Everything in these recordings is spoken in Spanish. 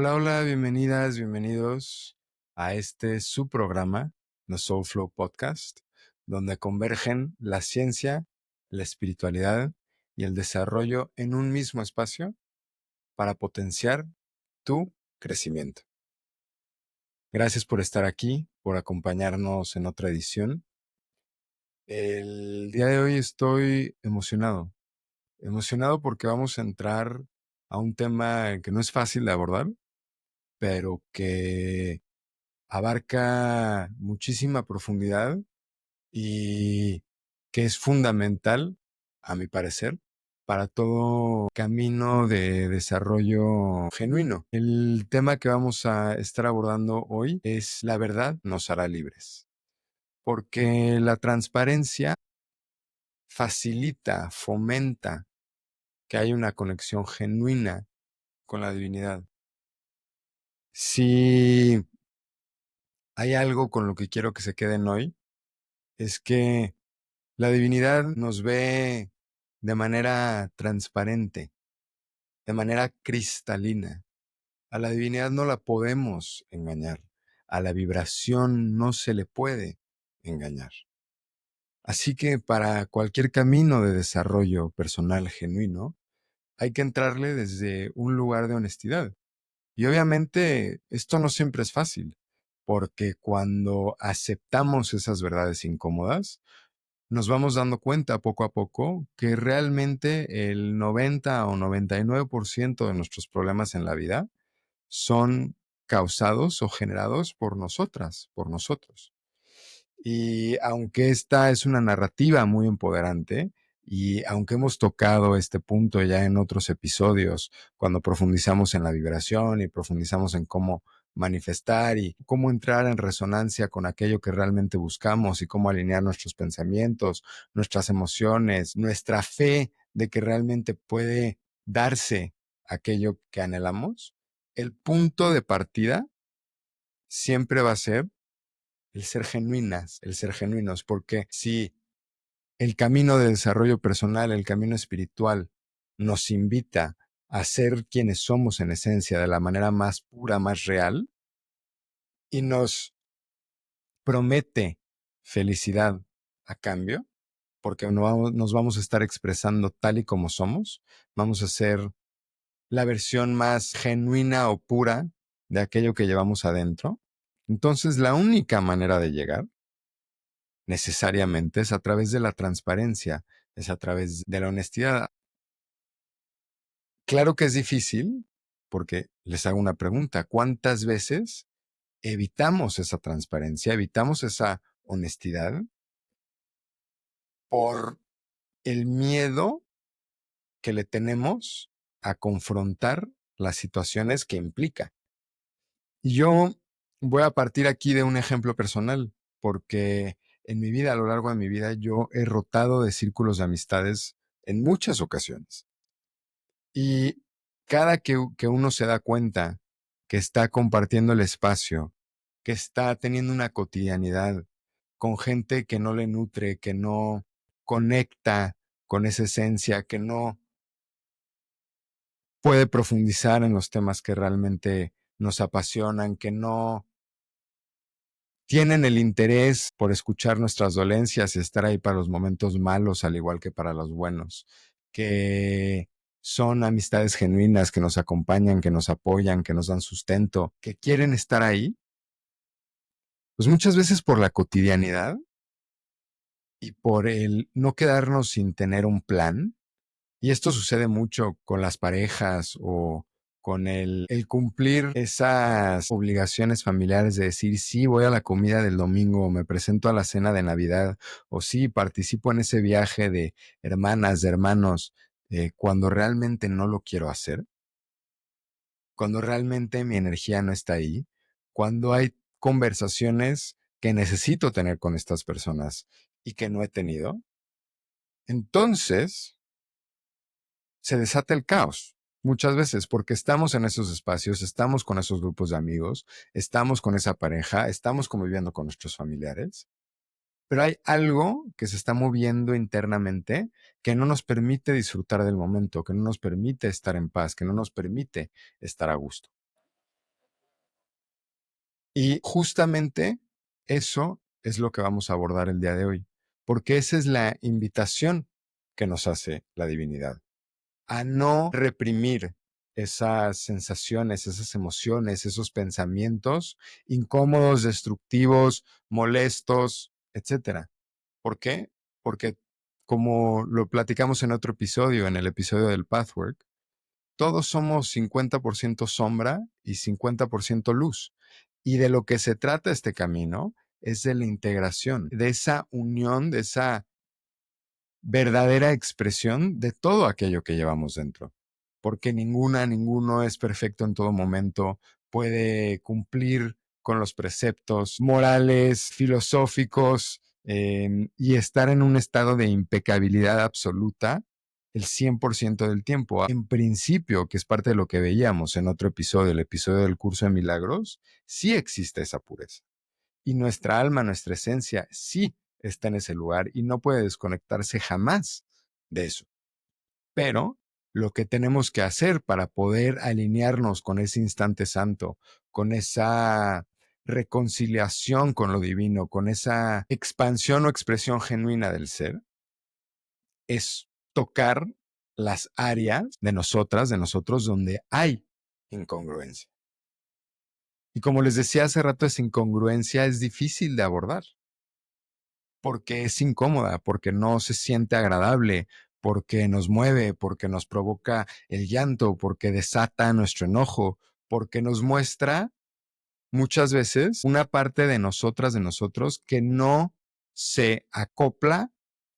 Hola, hola, bienvenidas, bienvenidos a este su programa, The Soul Flow Podcast, donde convergen la ciencia, la espiritualidad y el desarrollo en un mismo espacio para potenciar tu crecimiento. Gracias por estar aquí, por acompañarnos en otra edición. El día de hoy estoy emocionado porque vamos a entrar a un tema que no es fácil de abordar, pero que abarca muchísima profundidad y que es fundamental, a mi parecer, para todo camino de desarrollo genuino. El tema que vamos a estar abordando hoy es la verdad nos hará libres, porque la transparencia facilita, fomenta que haya una conexión genuina con la divinidad. Si hay algo con lo que quiero que se queden hoy, es que la divinidad nos ve de manera transparente, de manera cristalina. A la divinidad no la podemos engañar. A la vibración no se le puede engañar. Así que para cualquier camino de desarrollo personal genuino, hay que entrarle desde un lugar de honestidad. Y obviamente esto no siempre es fácil, porque cuando aceptamos esas verdades incómodas, nos vamos dando cuenta poco a poco que realmente el 90 o 99% de nuestros problemas en la vida son causados o generados por nosotras, por nosotros. Y aunque esta es una narrativa muy empoderante, y aunque hemos tocado este punto ya en otros episodios, cuando profundizamos en la vibración y profundizamos en cómo manifestar y cómo entrar en resonancia con aquello que realmente buscamos y cómo alinear nuestros pensamientos, nuestras emociones, nuestra fe de que realmente puede darse aquello que anhelamos, el punto de partida siempre va a ser el ser genuinas, el ser genuinos, porque si el camino de desarrollo personal, el camino espiritual, nos invita a ser quienes somos en esencia de la manera más pura, más real, y nos promete felicidad a cambio, porque nos vamos a estar expresando tal y como somos, vamos a ser la versión más genuina o pura de aquello que llevamos adentro. Entonces, la única manera de llegar necesariamente es a través de la transparencia, es a través de la honestidad. Claro que es difícil, porque les hago una pregunta: ¿cuántas veces evitamos esa transparencia, evitamos esa honestidad por el miedo que le tenemos a confrontar las situaciones que implica? Y yo voy a partir aquí de un ejemplo personal, porque en mi vida, a lo largo de mi vida, yo he rotado de círculos de amistades en muchas ocasiones. Y cada que uno se da cuenta que está compartiendo el espacio, que está teniendo una cotidianidad con gente que no le nutre, que no conecta con esa esencia, que no puede profundizar en los temas que realmente nos apasionan, que no tienen el interés por escuchar nuestras dolencias y estar ahí para los momentos malos, al igual que para los buenos, que son amistades genuinas que nos acompañan, que nos apoyan, que nos dan sustento, que quieren estar ahí, pues muchas veces por la cotidianidad y por el no quedarnos sin tener un plan. Y esto sucede mucho con las parejas o con el cumplir esas obligaciones familiares de decir, sí, voy a la comida del domingo, o me presento a la cena de Navidad, o sí, participo en ese viaje de hermanas, de hermanos, cuando realmente no lo quiero hacer, cuando realmente mi energía no está ahí, cuando hay conversaciones que necesito tener con estas personas y que no he tenido, entonces se desata el caos. Muchas veces, porque estamos en esos espacios, estamos con esos grupos de amigos, estamos con esa pareja, estamos conviviendo con nuestros familiares, pero hay algo que se está moviendo internamente que no nos permite disfrutar del momento, que no nos permite estar en paz, que no nos permite estar a gusto. Y justamente eso es lo que vamos a abordar el día de hoy, porque esa es la invitación que nos hace la divinidad, a no reprimir esas sensaciones, esas emociones, esos pensamientos incómodos, destructivos, molestos, etcétera. ¿Por qué? Porque como lo platicamos en otro episodio, en el episodio del Pathwork, todos somos 50% sombra y 50% luz. Y de lo que se trata este camino es de la integración, de esa unión, de esa verdadera expresión de todo aquello que llevamos dentro. Porque ninguno es perfecto en todo momento, puede cumplir con los preceptos morales, filosóficos, y estar en un estado de impecabilidad absoluta el 100% del tiempo. En principio, que es parte de lo que veíamos en otro episodio, el episodio del curso de milagros, sí existe esa pureza. Y nuestra alma, nuestra esencia, sí está en ese lugar y no puede desconectarse jamás de eso. Pero lo que tenemos que hacer para poder alinearnos con ese instante santo, con esa reconciliación con lo divino, con esa expansión o expresión genuina del ser, es tocar las áreas de nosotras, de nosotros, donde hay incongruencia. Y como les decía hace rato, esa incongruencia es difícil de abordar porque es incómoda, porque no se siente agradable, porque nos mueve, porque nos provoca el llanto, porque desata nuestro enojo, porque nos muestra muchas veces una parte de nosotras, de nosotros, que no se acopla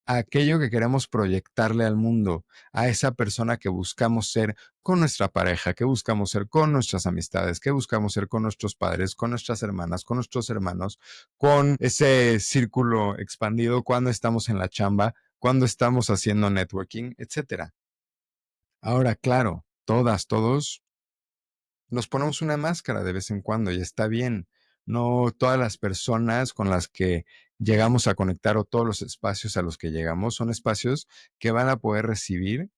a aquello que queremos proyectarle al mundo, a esa persona que buscamos ser con nuestra pareja, que buscamos ser con nuestras amistades, que buscamos ser con nuestros padres, con nuestras hermanas, con nuestros hermanos, con ese círculo expandido cuando estamos en la chamba, cuando estamos haciendo networking, etcétera. Ahora, claro, todos nos ponemos una máscara de vez en cuando y está bien. No todas las personas con las que llegamos a conectar o todos los espacios a los que llegamos son espacios que van a poder recibir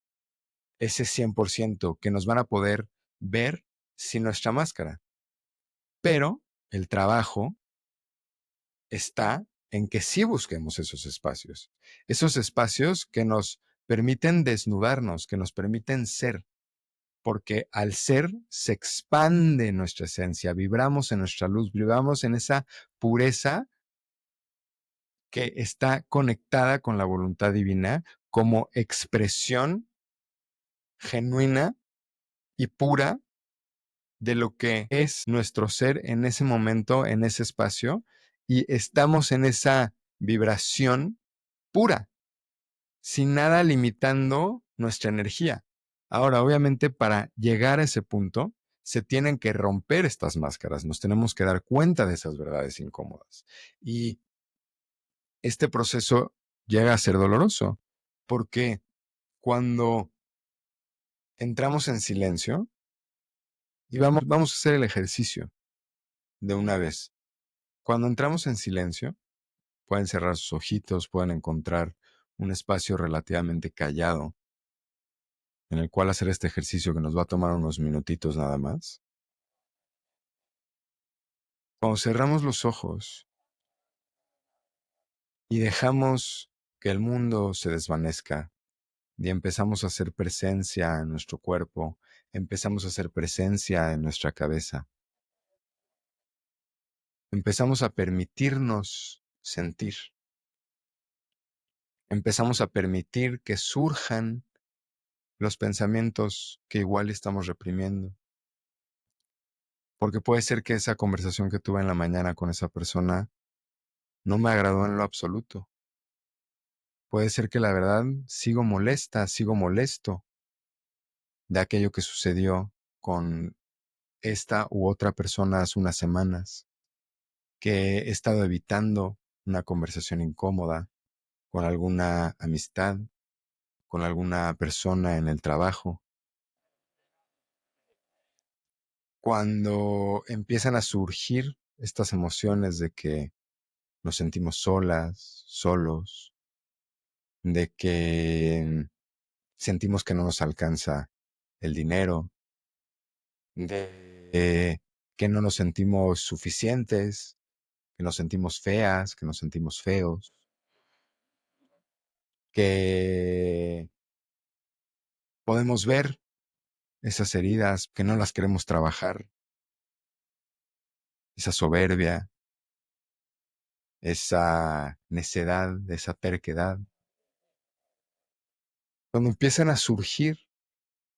ese 100%, que nos van a poder ver sin nuestra máscara. Pero el trabajo está en que sí busquemos esos espacios que nos permiten desnudarnos, que nos permiten ser, porque al ser se expande nuestra esencia, vibramos en nuestra luz, vibramos en esa pureza que está conectada con la voluntad divina como expresión genuina y pura de lo que es nuestro ser en ese momento, en ese espacio, y estamos en esa vibración pura, sin nada limitando nuestra energía. Ahora, obviamente, para llegar a ese punto, se tienen que romper estas máscaras, nos tenemos que dar cuenta de esas verdades incómodas. Y este proceso llega a ser doloroso, porque cuando entramos en silencio, y vamos a hacer el ejercicio de una vez. Cuando entramos en silencio, pueden cerrar sus ojitos, pueden encontrar un espacio relativamente callado en el cual hacer este ejercicio que nos va a tomar unos minutitos nada más. Cuando cerramos los ojos y dejamos que el mundo se desvanezca y empezamos a hacer presencia en nuestro cuerpo, empezamos a hacer presencia en nuestra cabeza, empezamos a permitirnos sentir, empezamos a permitir que surjan los pensamientos que igual estamos reprimiendo. Porque puede ser que esa conversación que tuve en la mañana con esa persona no me agradó en lo absoluto. Puede ser que la verdad sigo molesta, sigo molesto de aquello que sucedió con esta u otra persona hace unas semanas, que he estado evitando una conversación incómoda con alguna amistad, con alguna persona en el trabajo. Cuando empiezan a surgir estas emociones de que nos sentimos solas, solos, de que sentimos que no nos alcanza el dinero, de que no nos sentimos suficientes, que nos sentimos feas, que nos sentimos feos, que podemos ver esas heridas, que no las queremos trabajar, esa soberbia, esa necedad, esa terquedad. Cuando empiezan a surgir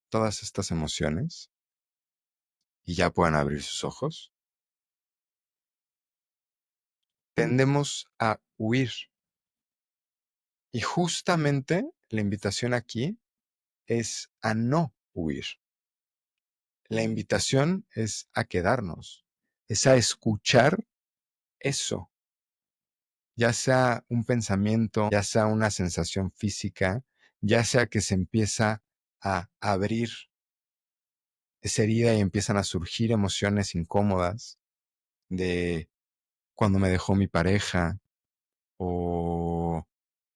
todas estas emociones y ya puedan abrir sus ojos, tendemos a huir. Y justamente la invitación aquí es a no huir. La invitación es a quedarnos, es a escuchar eso, ya sea un pensamiento, ya sea una sensación física, ya sea que se empieza a abrir esa herida y empiezan a surgir emociones incómodas de cuando me dejó mi pareja o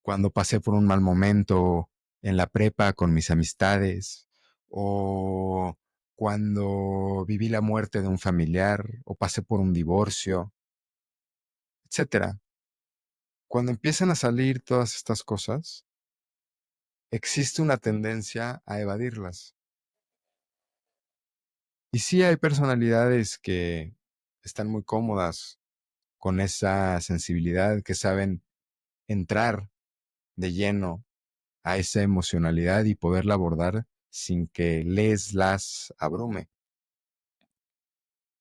cuando pasé por un mal momento en la prepa con mis amistades o cuando viví la muerte de un familiar o pasé por un divorcio, etcétera. Cuando empiezan a salir todas estas cosas, existe una tendencia a evadirlas. Y sí hay personalidades que están muy cómodas con esa sensibilidad, que saben entrar de lleno a esa emocionalidad y poderla abordar sin que las abrume.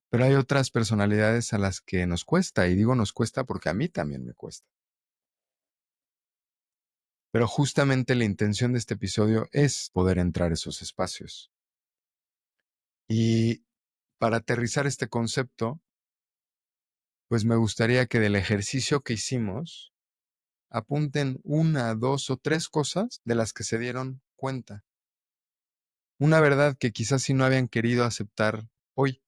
Pero hay otras personalidades a las que nos cuesta, y digo nos cuesta porque a mí también me cuesta. Pero justamente la intención de este episodio es poder entrar a esos espacios. Y para aterrizar este concepto, pues me gustaría que del ejercicio que hicimos, apunten una, dos o tres cosas de las que se dieron cuenta. Una verdad que quizás si no habían querido aceptar hoy,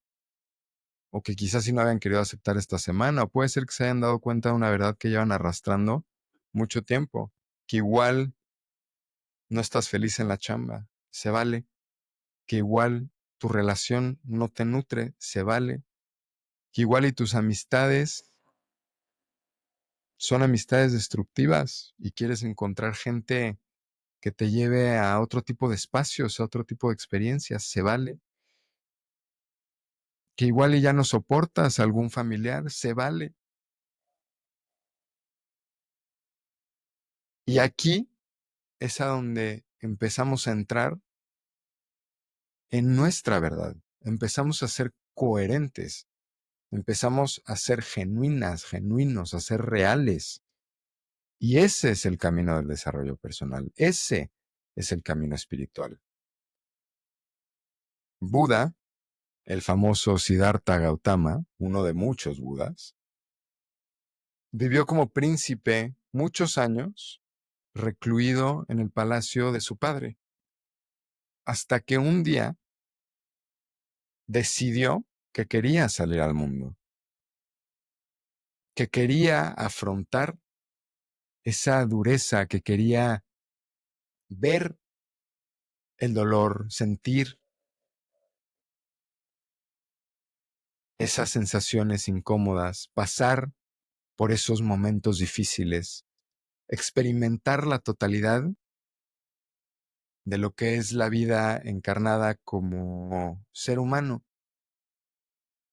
o que quizás si no habían querido aceptar esta semana, o puede ser que se hayan dado cuenta de una verdad que llevan arrastrando mucho tiempo, que igual no estás feliz en la chamba, se vale, que igual tu relación no te nutre, se vale, que igual y tus amistades son amistades destructivas y quieres encontrar gente que te lleve a otro tipo de espacios, a otro tipo de experiencias, se vale, que igual y ya no soportas a algún familiar, se vale. Y aquí es a donde empezamos a entrar en nuestra verdad, empezamos a ser coherentes, empezamos a ser genuinas, genuinos, a ser reales. Y ese es el camino del desarrollo personal, ese es el camino espiritual. Buda, el famoso Siddhartha Gautama, uno de muchos Budas, vivió como príncipe muchos años recluido en el palacio de su padre, hasta que un día decidió que quería salir al mundo, que quería afrontar esa dureza, que quería ver el dolor, sentir esas sensaciones incómodas, pasar por esos momentos difíciles, experimentar la totalidad de lo que es la vida encarnada como ser humano.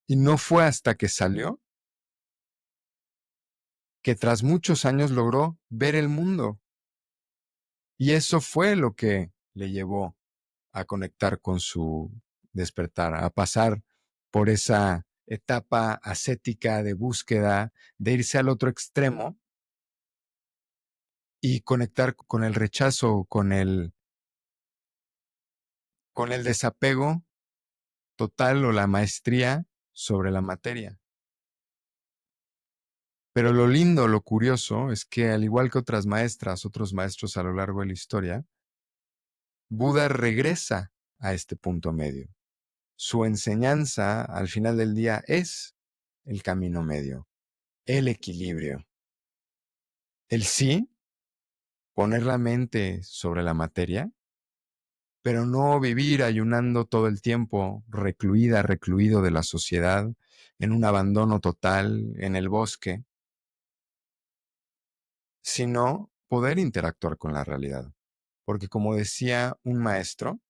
Y no fue hasta que salió que tras muchos años logró ver el mundo. Y eso fue lo que le llevó a conectar con su despertar, a pasar por esa etapa ascética de búsqueda, de irse al otro extremo y conectar con el rechazo, con el desapego total o la maestría sobre la materia. Pero lo lindo, lo curioso, es que al igual que otras maestras, otros maestros a lo largo de la historia, Buda regresa a este punto medio. Su enseñanza al final del día es el camino medio, el equilibrio. El sí, poner la mente sobre la materia pero no vivir ayunando todo el tiempo, recluida, recluido de la sociedad, en un abandono total, en el bosque, sino poder interactuar con la realidad. Porque como decía un maestro,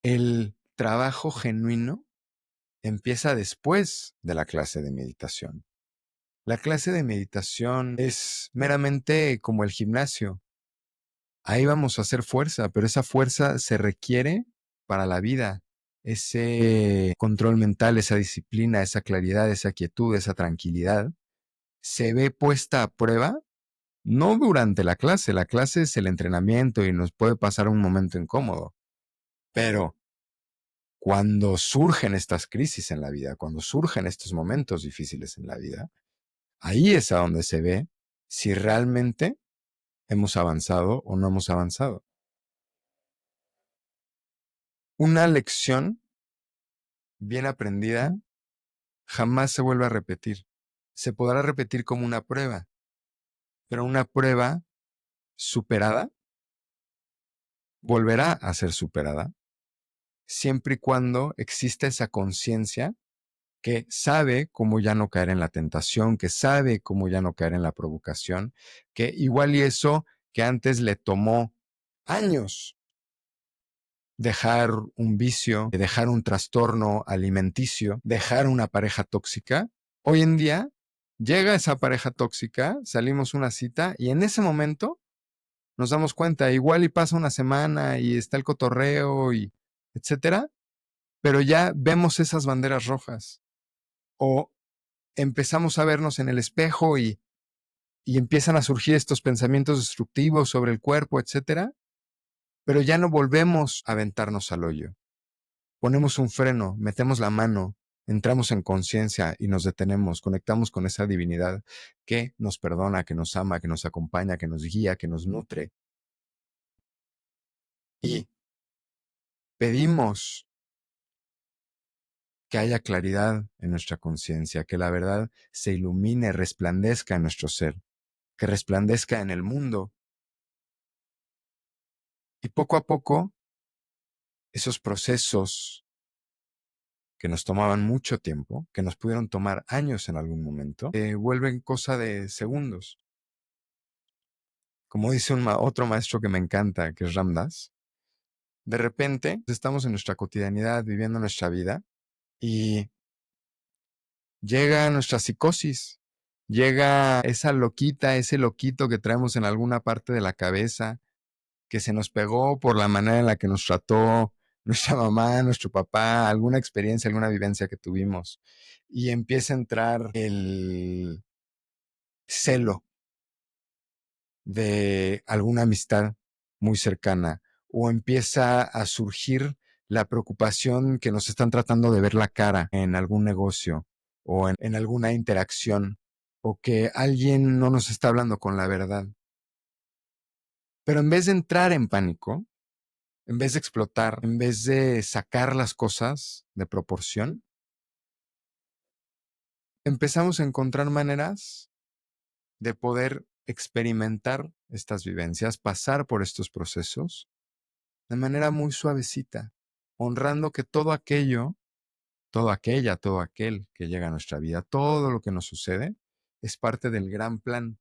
el trabajo genuino empieza después de la clase de meditación. La clase de meditación es meramente como el gimnasio. Ahí vamos a hacer fuerza, pero esa fuerza se requiere para la vida. Ese control mental, esa disciplina, esa claridad, esa quietud, esa tranquilidad, se ve puesta a prueba no durante la clase es el entrenamiento y nos puede pasar un momento incómodo, pero cuando surgen estas crisis en la vida, cuando surgen estos momentos difíciles en la vida, ahí es a donde se ve si realmente hemos avanzado o no hemos avanzado. Una lección bien aprendida jamás se vuelve a repetir. Se podrá repetir como una prueba, pero una prueba superada volverá a ser superada siempre y cuando exista esa conciencia que sabe cómo ya no caer en la tentación, que sabe cómo ya no caer en la provocación, que igual y eso que antes le tomó años dejar un vicio, dejar un trastorno alimenticio, dejar una pareja tóxica, hoy en día llega esa pareja tóxica, salimos una cita y en ese momento nos damos cuenta, igual y pasa una semana y está el cotorreo y etcétera, pero ya vemos esas banderas rojas o empezamos a vernos en el espejo y empiezan a surgir estos pensamientos destructivos sobre el cuerpo, etcétera, pero ya no volvemos a aventarnos al hoyo. Ponemos un freno, metemos la mano, entramos en conciencia y nos detenemos, conectamos con esa divinidad que nos perdona, que nos ama, que nos acompaña, que nos guía, que nos nutre. Y pedimos que haya claridad en nuestra conciencia, que la verdad se ilumine, resplandezca en nuestro ser, que resplandezca en el mundo. Y poco a poco, esos procesos que nos tomaban mucho tiempo, que nos pudieron tomar años en algún momento, vuelven cosa de segundos. Como dice otro maestro que me encanta, que es Ramdas, de repente estamos en nuestra cotidianidad, viviendo nuestra vida, y llega nuestra psicosis, llega esa loquita, ese loquito que traemos en alguna parte de la cabeza, que se nos pegó por la manera en la que nos trató nuestra mamá, nuestro papá, alguna experiencia, alguna vivencia que tuvimos. Y empieza a entrar el celo de alguna amistad muy cercana o empieza a surgir la preocupación que nos están tratando de ver la cara en algún negocio o en alguna interacción o que alguien no nos está hablando con la verdad. Pero en vez de entrar en pánico, en vez de explotar, en vez de sacar las cosas de proporción, empezamos a encontrar maneras de poder experimentar estas vivencias, pasar por estos procesos de manera muy suavecita, honrando que todo aquello, todo aquella, todo aquel que llega a nuestra vida, todo lo que nos sucede, es parte del gran plan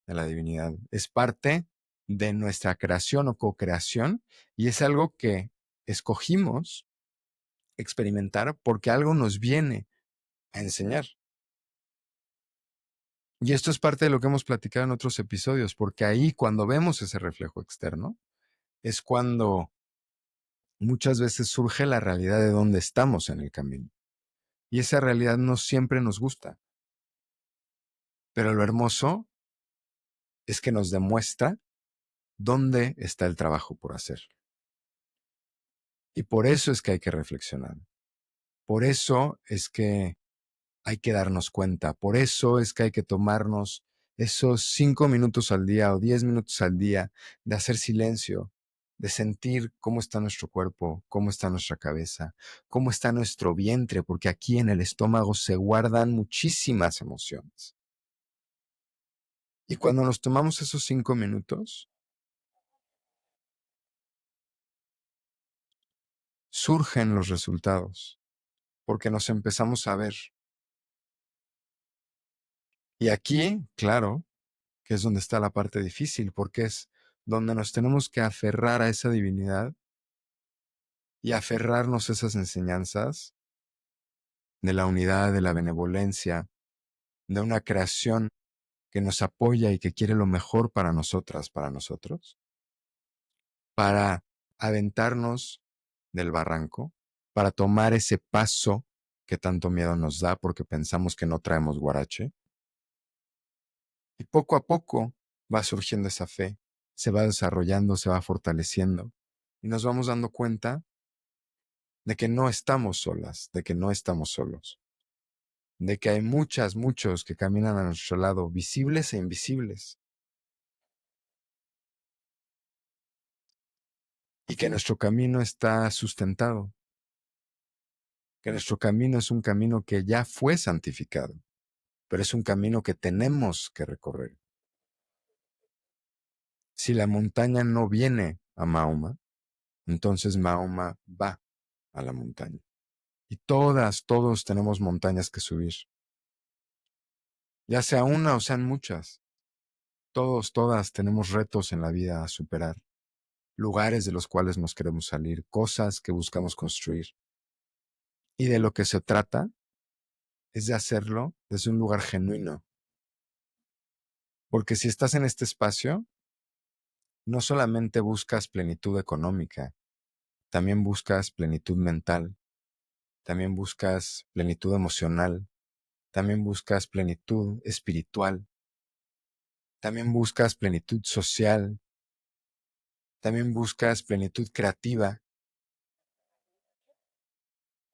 de la divinidad, es parte de nuestra creación o co-creación y es algo que escogimos experimentar porque algo nos viene a enseñar. Y esto es parte de lo que hemos platicado en otros episodios, porque ahí cuando vemos ese reflejo externo, es cuando muchas veces surge la realidad de dónde estamos en el camino. Y esa realidad no siempre nos gusta, pero lo hermoso es que nos demuestra dónde está el trabajo por hacer. Y por eso es que hay que reflexionar. Por eso es que hay que darnos cuenta. Por eso es que hay que tomarnos esos 5 minutos al día o 10 minutos al día de hacer silencio, de sentir cómo está nuestro cuerpo, cómo está nuestra cabeza, cómo está nuestro vientre, porque aquí en el estómago se guardan muchísimas emociones. Y cuando nos tomamos esos 5 minutos, surgen los resultados, porque nos empezamos a ver. Y aquí, claro, que es donde está la parte difícil, porque es donde nos tenemos que aferrar a esa divinidad y aferrarnos a esas enseñanzas de la unidad, de la benevolencia, de una creación que nos apoya y que quiere lo mejor para nosotras, para nosotros, para aventarnos del barranco, para tomar ese paso que tanto miedo nos da porque pensamos que no traemos guarache. Y poco a poco va surgiendo esa fe, se va desarrollando, se va fortaleciendo y nos vamos dando cuenta de que no estamos solas, de que no estamos solos, de que hay muchos que caminan a nuestro lado, visibles e invisibles, y que nuestro camino está sustentado, que nuestro camino es un camino que ya fue santificado, pero es un camino que tenemos que recorrer. Si la montaña no viene a Mahoma, entonces Mahoma va a la montaña. Y todos tenemos montañas que subir, ya sea una o sean muchas. Todas tenemos retos en la vida a superar, lugares de los cuales nos queremos salir, cosas que buscamos construir. Y de lo que se trata es de hacerlo desde un lugar genuino. Porque si estás en este espacio, no solamente buscas plenitud económica, también buscas plenitud mental, también buscas plenitud emocional, también buscas plenitud espiritual, también buscas plenitud social, también buscas plenitud creativa.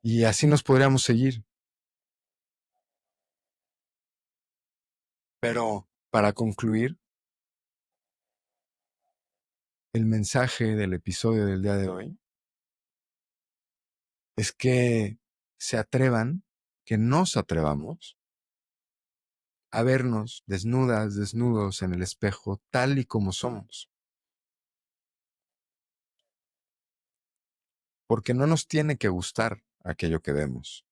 Y así nos podríamos seguir. Pero para concluir, el mensaje del episodio del día de hoy es que se atrevan, que nos atrevamos a vernos desnudas, desnudos en el espejo, tal y como somos. Porque no nos tiene que gustar aquello que vemos.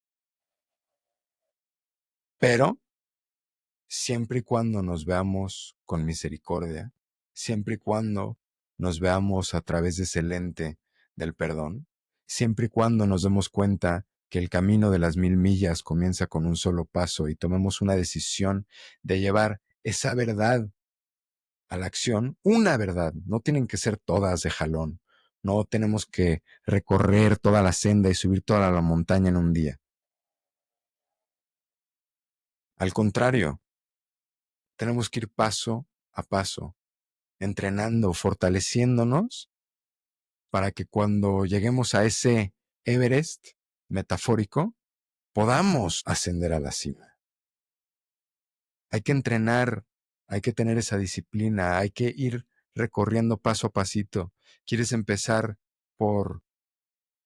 Pero siempre y cuando nos veamos con misericordia, siempre y cuando nos veamos a través de ese lente del perdón, siempre y cuando nos demos cuenta que el camino de las 1000 millas comienza con un solo paso y tomemos una decisión de llevar esa verdad a la acción, una verdad, no tienen que ser todas de jalón, no tenemos que recorrer toda la senda y subir toda la montaña en un día. Al contrario, tenemos que ir paso a paso, entrenando, fortaleciéndonos para que cuando lleguemos a ese Everest metafórico, podamos ascender a la cima. Hay que entrenar, hay que tener esa disciplina, hay que ir recorriendo paso a pasito. ¿Quieres empezar por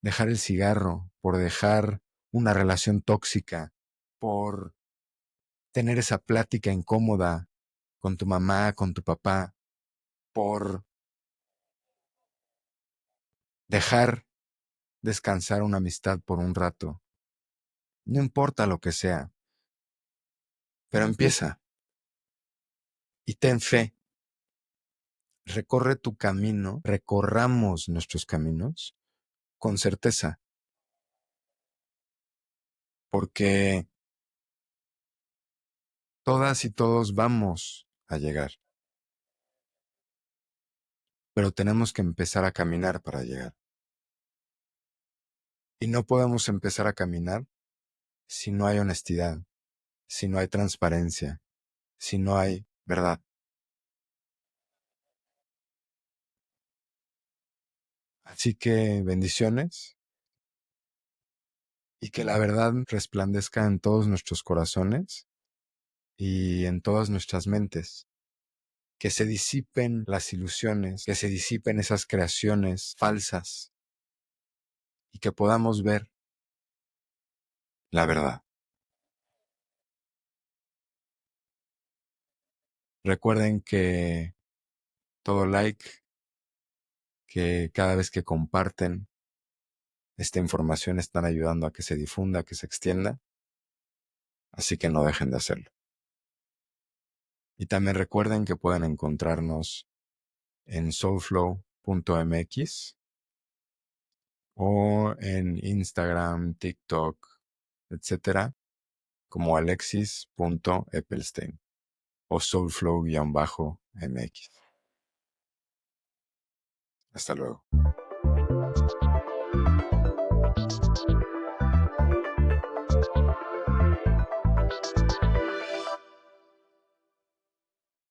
dejar el cigarro, por dejar una relación tóxica, por tener esa plática incómoda con tu mamá, con tu papá, por dejar descansar una amistad por un rato? No importa lo que sea, pero empieza y ten fe. Recorre tu camino, recorramos nuestros caminos con certeza, porque todas y todos vamos a llegar, pero tenemos que empezar a caminar para llegar. Y no podemos empezar a caminar si no hay honestidad, si no hay transparencia, si no hay verdad. Así que bendiciones y que la verdad resplandezca en todos nuestros corazones y en todas nuestras mentes. Que se disipen las ilusiones, que se disipen esas creaciones falsas y que podamos ver la verdad. Recuerden que todo like, que cada vez que comparten esta información están ayudando a que se difunda, a que se extienda, así que no dejen de hacerlo. Y también recuerden que pueden encontrarnos en soulflow.mx o en Instagram, TikTok, etcétera, como alexis.eppelstein o soulflow-mx. Hasta luego.